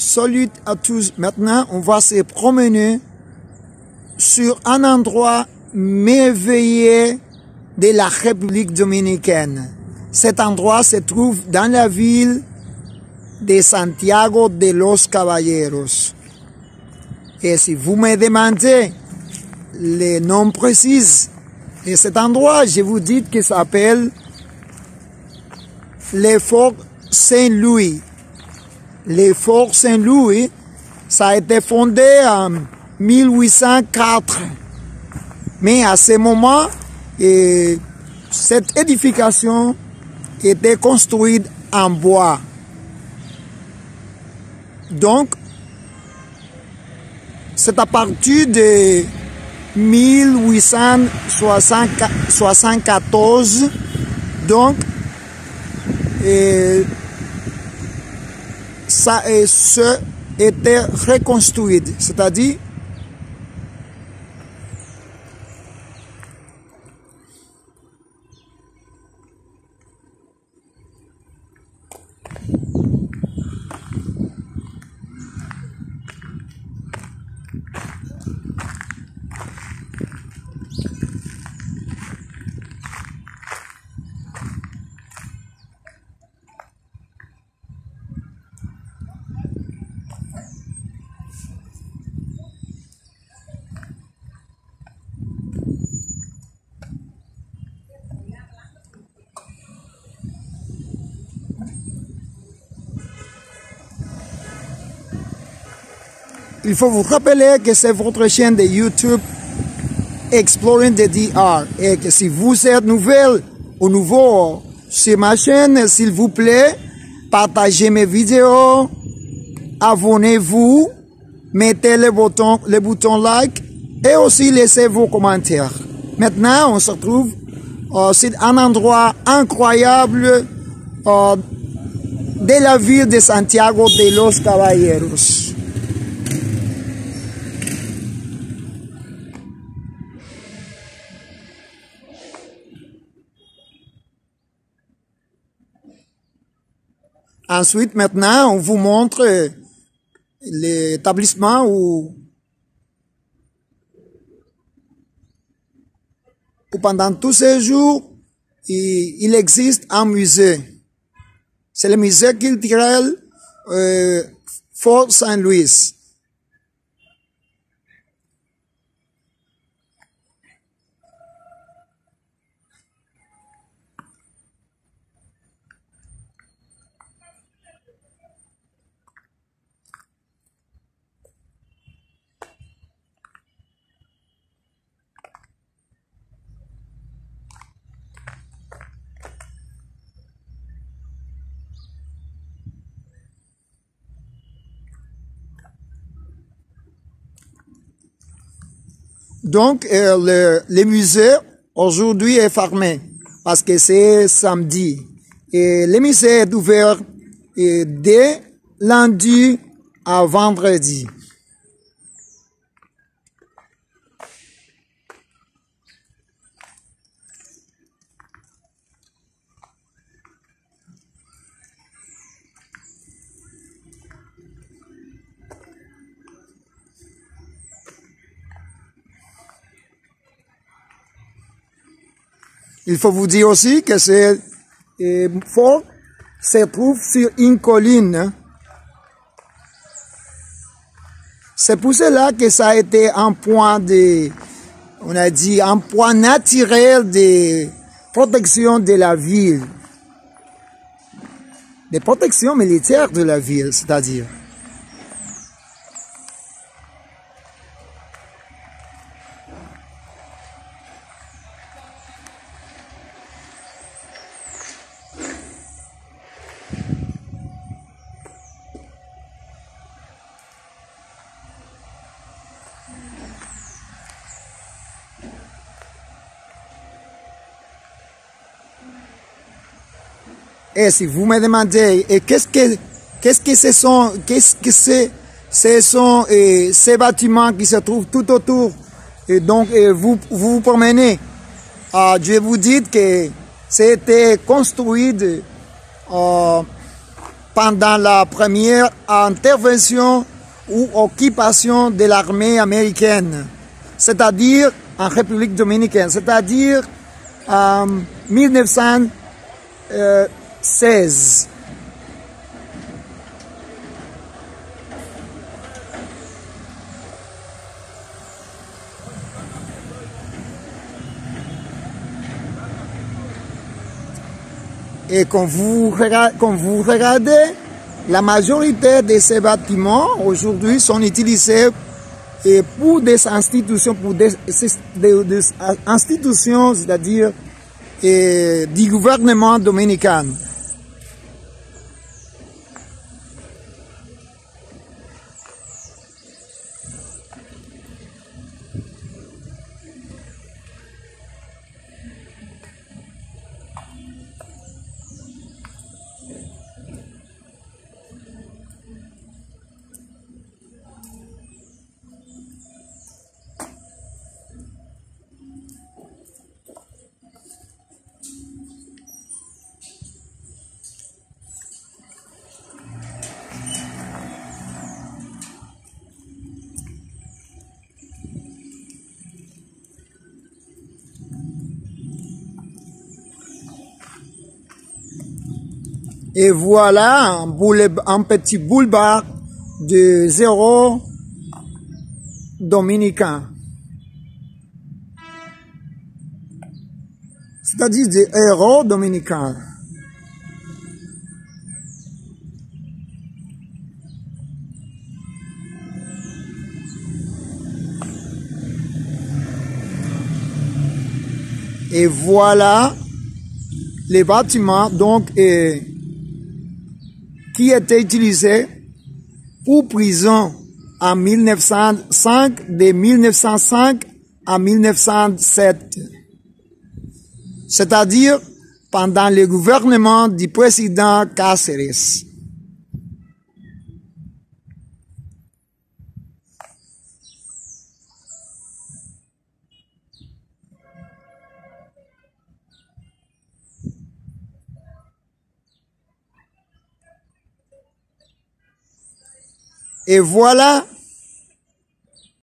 Salut à tous. Maintenant, on va se promener sur un endroit merveilleux de la République dominicaine. Cet endroit se trouve dans la ville de Santiago de los Caballeros. Et si vous me demandez le nom précis de cet endroit, je vous dis que ça s'appelle le Fort Saint-Louis. Le Fort Saint-Louis, ça a été fondé en 1804. Mais à ce moment, cette édification était construite en bois. Donc, c'est à partir de 1874, donc, ça était reconstruit, c'est-à-dire il faut vous rappeler que c'est votre chaîne de YouTube Exploring the DR et que si vous êtes nouvelle ou nouveau sur ma chaîne, s'il vous plaît, partagez mes vidéos, abonnez-vous, mettez le bouton like et aussi laissez vos commentaires. Maintenant, on se retrouve sur un endroit incroyable de la ville de Santiago de los Caballeros. Ensuite, maintenant, on vous montre l'établissement où pendant tous ces jours, il existe un musée. C'est le musée culturel Fort Saint-Louis. Donc, le musée aujourd'hui est fermé parce que c'est samedi. Et le musée est ouvert dès lundi à vendredi. Il faut vous dire aussi que ce fort se trouve sur une colline. C'est pour cela que ça a été un point on a dit, un point naturel de protection de la ville. De protection militaire de la ville, c'est-à-dire. Et si vous me demandez qu'est-ce que ce sont ces bâtiments qui se trouvent tout autour, et donc vous promenez, je vous dis que c'était construit pendant la première intervention ou occupation de l'armée américaine, c'est-à-dire en République dominicaine, c'est-à-dire en 1916. Et quand vous regardez, la majorité de ces bâtiments aujourd'hui sont utilisés pour des institutions, institutions, c'est-à-dire du gouvernement dominicain. Et voilà un petit boulevard de zéro dominicain. C'est-à-dire des héros dominicains. Et voilà les bâtiments donc qui étaient utilisés pour prison en 1905, de 1905 à 1907. C'est-à-dire pendant le gouvernement du président Cáceres. Et voilà